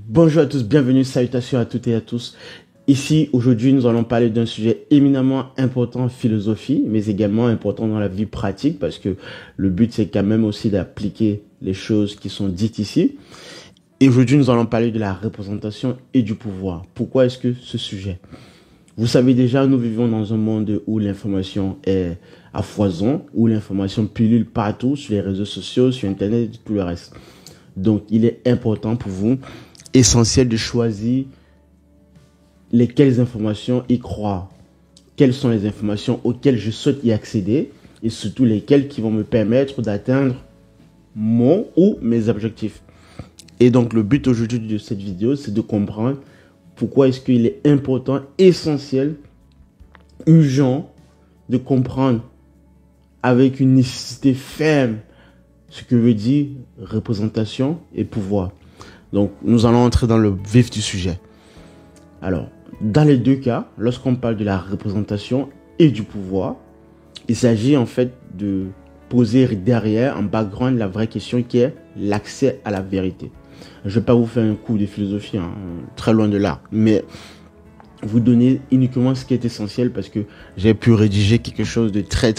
Bonjour à tous, bienvenue, salutations à toutes et à tous. Ici, aujourd'hui, nous allons parler d'un sujet éminemment important en philosophie, mais également important dans la vie pratique, parce que le but, c'est quand même aussi d'appliquer les choses qui sont dites ici. Et aujourd'hui, nous allons parler de la représentation et du pouvoir. Pourquoi est-ce que ce sujet? Vous savez déjà, nous vivons dans un monde où l'information est à foison, où l'information pullule partout, sur les réseaux sociaux, sur Internet et tout le reste. Donc, il est important pour vous, essentiel de choisir lesquelles informations y croire, quelles sont les informations auxquelles je souhaite y accéder et surtout lesquelles qui vont me permettre d'atteindre mon ou mes objectifs. Et donc le but aujourd'hui de cette vidéo, c'est de comprendre pourquoi est-ce qu'il est important, essentiel, urgent de comprendre avec une nécessité ferme ce que veut dire représentation et pouvoir. Donc, nous allons entrer dans le vif du sujet. Alors, dans les deux cas, lorsqu'on parle de la représentation et du pouvoir, il s'agit en fait de poser derrière, en background, la vraie question qui est l'accès à la vérité. Je ne vais pas vous faire un cours de philosophie, hein, très loin de là, mais vous donner uniquement ce qui est essentiel parce que j'ai pu rédiger quelque chose de très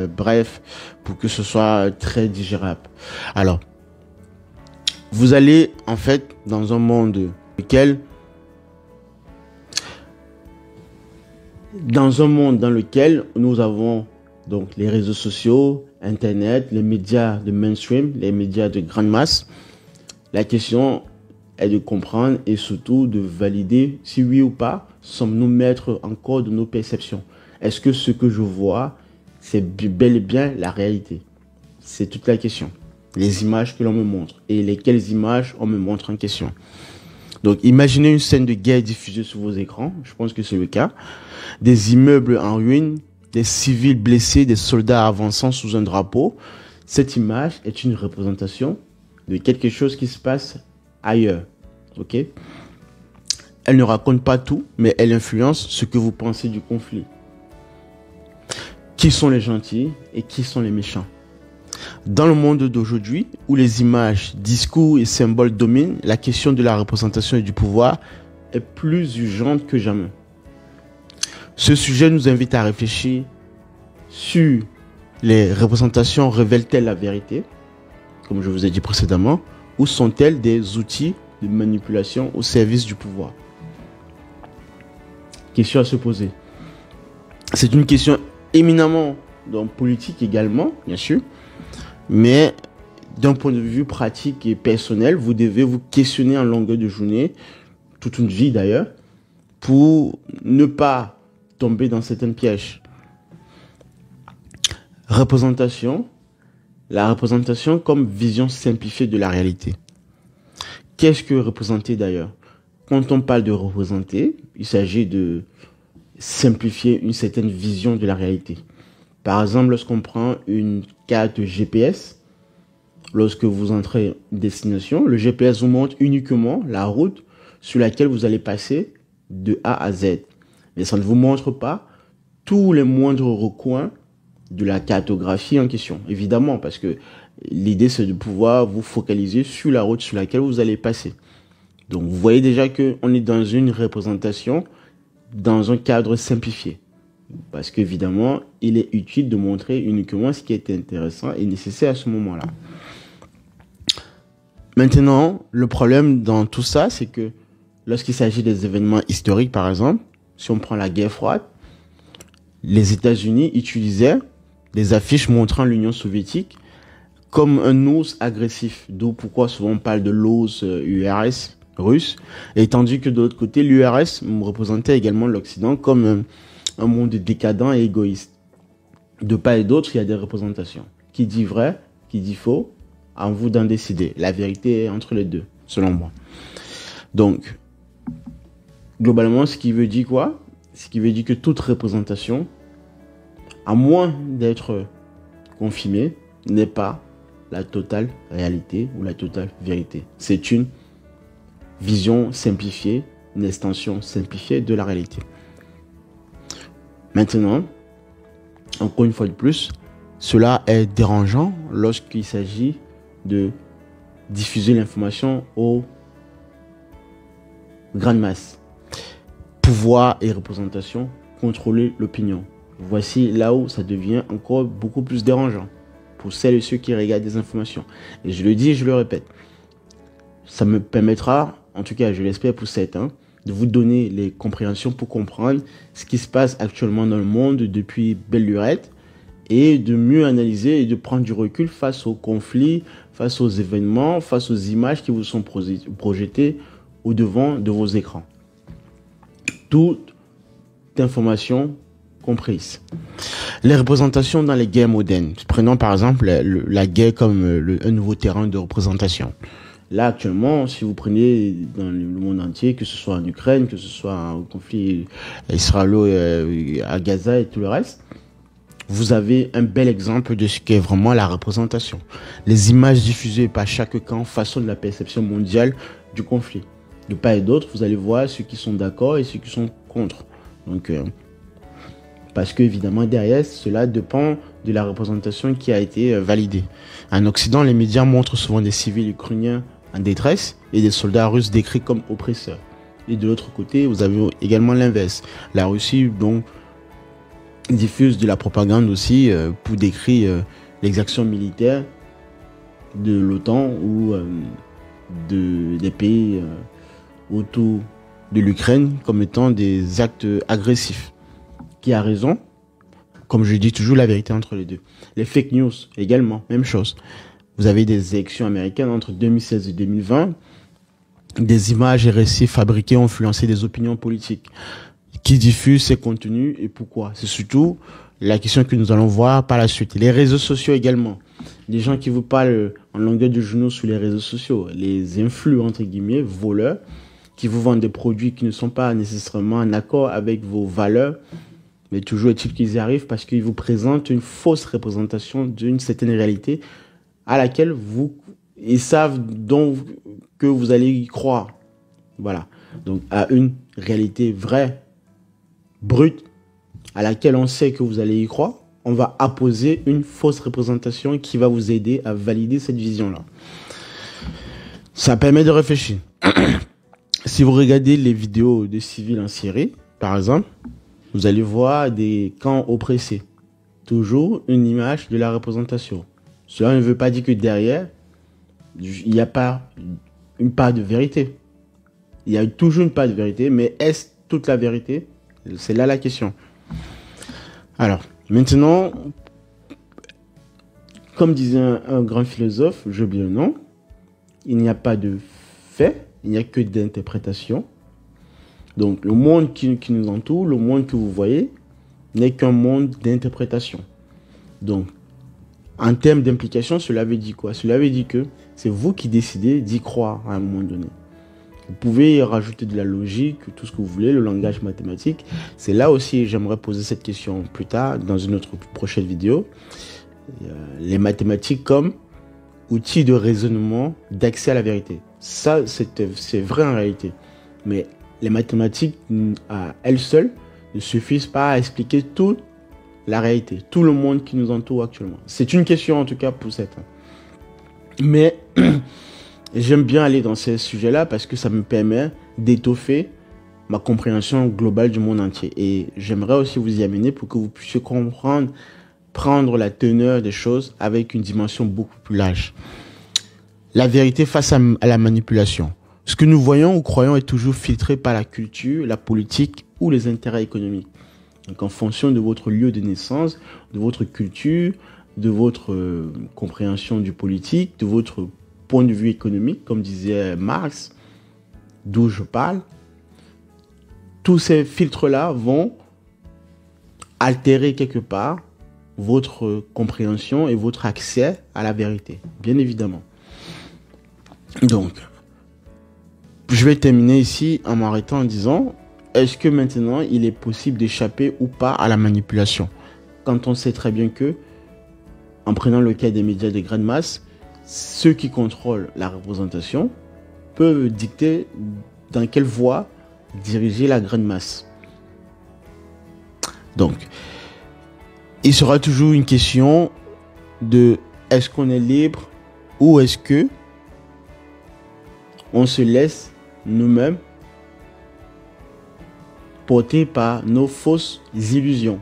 bref pour que ce soit très digérable. Alors, vous allez en fait dans un monde dans lequel nous avons donc les réseaux sociaux, Internet, les médias de mainstream, les médias de grande masse. La question est de comprendre et surtout de valider si oui ou pas sommes-nous maîtres encore de nos perceptions. Est-ce que ce que je vois, c'est bel et bien la réalité? C'est toute la question. Les images que l'on me montre et lesquelles images on me montre en question. Donc, imaginez une scène de guerre diffusée sur vos écrans. Je pense que c'est le cas. Des immeubles en ruine, des civils blessés, des soldats avançant sous un drapeau. Cette image est une représentation de quelque chose qui se passe ailleurs. Ok? Elle ne raconte pas tout, mais elle influence ce que vous pensez du conflit. Qui sont les gentils et qui sont les méchants? Dans le monde d'aujourd'hui, où les images, discours et symboles dominent, la question de la représentation et du pouvoir est plus urgente que jamais. Ce sujet nous invite à réfléchir sur les représentations révèlent-elles la vérité, comme je vous ai dit précédemment, ou sont-elles des outils de manipulation au service du pouvoir? Question à se poser. C'est une question éminemment donc, politique également, bien sûr. Mais d'un point de vue pratique et personnel, vous devez vous questionner en longueur de journée, toute une vie d'ailleurs, pour ne pas tomber dans certains pièges. Représentation. La représentation comme vision simplifiée de la réalité. Qu'est-ce que représenter d'ailleurs? Quand on parle de représenter, il s'agit de simplifier une certaine vision de la réalité. Par exemple, lorsqu'on prend une carte GPS, lorsque vous entrez une destination, le GPS vous montre uniquement la route sur laquelle vous allez passer de A à Z. Mais ça ne vous montre pas tous les moindres recoins de la cartographie en question. Évidemment, parce que l'idée, c'est de pouvoir vous focaliser sur la route sur laquelle vous allez passer. Donc, vous voyez déjà qu'on est dans une représentation, dans un cadre simplifié. Parce qu'évidemment, il est utile de montrer uniquement ce qui est intéressant et nécessaire à ce moment-là. Maintenant, le problème dans tout ça, c'est que lorsqu'il s'agit des événements historiques, par exemple, si on prend la guerre froide, les États-Unis utilisaient des affiches montrant l'Union soviétique comme un ours agressif. D'où pourquoi souvent on parle de l'ours URSS russe. Et tandis que de l'autre côté, l'URSS représentait également l'Occident comme un monde décadent et égoïste. De part et d'autre, il y a des représentations. Qui dit vrai, qui dit faux, à vous d'en décider. La vérité est entre les deux, selon moi. Donc, globalement, ce qui veut dire quoi? Ce qui veut dire que toute représentation, à moins d'être confirmée, n'est pas la totale réalité ou la totale vérité. C'est une vision simplifiée, une extension simplifiée de la réalité. Maintenant, encore une fois de plus, cela est dérangeant lorsqu'il s'agit de diffuser l'information au grande masse. Pouvoir et représentation, contrôler l'opinion. Voici là où ça devient encore beaucoup plus dérangeant pour celles et ceux qui regardent des informations. Et je le dis et je le répète, ça me permettra, en tout cas je l'espère pour certains, de vous donner les compréhensions pour comprendre ce qui se passe actuellement dans le monde depuis belle lurette et de mieux analyser et de prendre du recul face aux conflits, face aux événements, face aux images qui vous sont projetées au devant de vos écrans. Toute information comprise. Les représentations dans les guerres modernes. Prenons par exemple la guerre comme un nouveau terrain de représentation. Là, actuellement, si vous prenez dans le monde entier, que ce soit en Ukraine, que ce soit un conflit israélo à Gaza et tout le reste, vous avez un bel exemple de ce qu'est vraiment la représentation. Les images diffusées par chaque camp façonnent la perception mondiale du conflit. De part et d'autre, vous allez voir ceux qui sont d'accord et ceux qui sont contre. Donc, parce que évidemment derrière, cela dépend de la représentation qui a été validée. En Occident, les médias montrent souvent des civils ukrainiens en détresse et des soldats russes décrits comme oppresseurs. Et de l'autre côté, vous avez également l'inverse. La Russie donc diffuse de la propagande aussi pour décrire les actions militaires de l'OTAN ou des pays autour de l'Ukraine comme étant des actes agressifs. Qui a raison? Comme je dis toujours, la vérité entre les deux. Les fake news également, même chose. Vous avez des élections américaines entre 2016 et 2020. Des images et récits fabriqués ont influencé des opinions politiques. Qui diffusent ces contenus et pourquoi? C'est surtout la question que nous allons voir par la suite. Les réseaux sociaux également. Des gens qui vous parlent en longueur de journaux sur les réseaux sociaux. Les influx, entre guillemets, voleurs, qui vous vendent des produits qui ne sont pas nécessairement en accord avec vos valeurs. Mais toujours est-il qu'ils y arrivent parce qu'ils vous présentent une fausse représentation d'une certaine réalité à laquelle ils savent donc que vous allez y croire. Voilà. Donc, à une réalité vraie, brute, à laquelle on sait que vous allez y croire, on va apposer une fausse représentation qui va vous aider à valider cette vision-là. Ça permet de réfléchir. Si vous regardez les vidéos de civils en Syrie, par exemple, vous allez voir des camps oppressés. Toujours une image de la représentation. Cela ne veut pas dire que derrière, il n'y a pas une part de vérité. Il y a toujours une part de vérité, mais est-ce toute la vérité? C'est là la question. Alors, maintenant, comme disait un grand philosophe, j'oublie le nom, il n'y a pas de fait, il n'y a que d'interprétation. Donc, le monde qui nous entoure, le monde que vous voyez, n'est qu'un monde d'interprétation. Donc, en termes d'implication, cela veut dire quoi? Cela veut dire que c'est vous qui décidez d'y croire à un moment donné. Vous pouvez y rajouter de la logique, tout ce que vous voulez, le langage mathématique. C'est là aussi, j'aimerais poser cette question plus tard, dans une autre prochaine vidéo. Les mathématiques comme outil de raisonnement, d'accès à la vérité. Ça, c'est vrai en réalité. Mais les mathématiques, à elles seules, ne suffisent pas à expliquer toute la réalité, tout le monde qui nous entoure actuellement. C'est une question en tout cas pour certains. Mais j'aime bien aller dans ces sujets-là parce que ça me permet d'étoffer ma compréhension globale du monde entier. Et j'aimerais aussi vous y amener pour que vous puissiez comprendre, prendre la teneur des choses avec une dimension beaucoup plus large. La vérité face à la manipulation. Ce que nous voyons ou croyons est toujours filtré par la culture, la politique ou les intérêts économiques. Donc en fonction de votre lieu de naissance, de votre culture, de votre compréhension du politique, de votre point de vue économique, comme disait Marx, d'où je parle, tous ces filtres-là vont altérer quelque part votre compréhension et votre accès à la vérité, bien évidemment. Donc, je vais terminer ici en m'arrêtant en disant, est-ce que maintenant il est possible d'échapper ou pas à la manipulation? Quand on sait très bien que, en prenant le cas des médias de grande masse, ceux qui contrôlent la représentation peuvent dicter dans quelle voie diriger la grande masse. Donc, il sera toujours une question de est-ce qu'on est libre ou est-ce que on se laisse nous-mêmes portés par nos fausses illusions.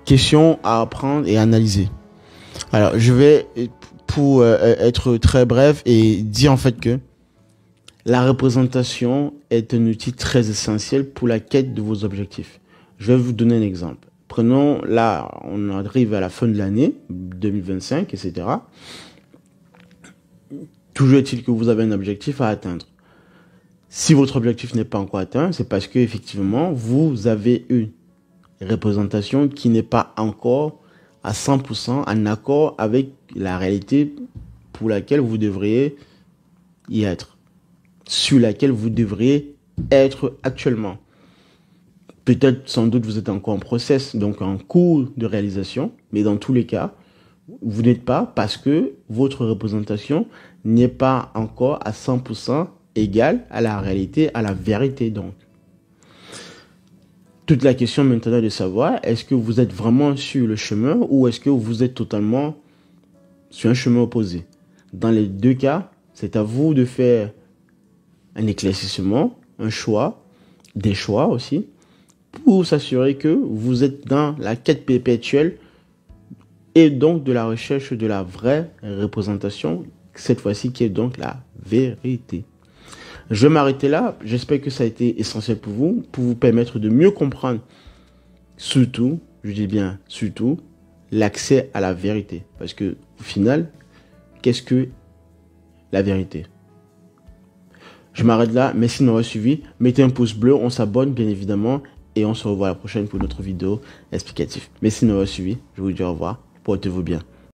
Question à apprendre et analyser. Alors, je vais, pour être très bref, et dire en fait que la représentation est un outil très essentiel pour la quête de vos objectifs. Je vais vous donner un exemple. Prenons, là, on arrive à la fin de l'année 2025, etc. Toujours est-il que vous avez un objectif à atteindre. Si votre objectif n'est pas encore atteint, c'est parce que effectivement vous avez une représentation qui n'est pas encore à 100% en accord avec la réalité pour laquelle vous devriez y être, sur laquelle vous devriez être actuellement. Peut-être, sans doute, vous êtes encore en process, donc en cours de réalisation, mais dans tous les cas, vous n'êtes pas parce que votre représentation n'est pas encore à 100% égale à la réalité, à la vérité donc. Toute la question maintenant est de savoir, est-ce que vous êtes vraiment sur le chemin ou est-ce que vous êtes totalement sur un chemin opposé? Dans les deux cas, c'est à vous de faire un éclaircissement, un choix, des choix aussi, pour s'assurer que vous êtes dans la quête perpétuelle et donc de la recherche de la vraie représentation, cette fois-ci qui est donc la vérité. Je vais m'arrêter là. J'espère que ça a été essentiel pour vous permettre de mieux comprendre, surtout, je dis bien surtout, l'accès à la vérité. Parce que au final, qu'est-ce que la vérité? Je m'arrête là. Merci de m'avoir suivi. Mettez un pouce bleu, on s'abonne bien évidemment et on se revoit la prochaine pour notre vidéo explicative. Merci de m'avoir suivi. Je vous dis au revoir. Portez-vous bien.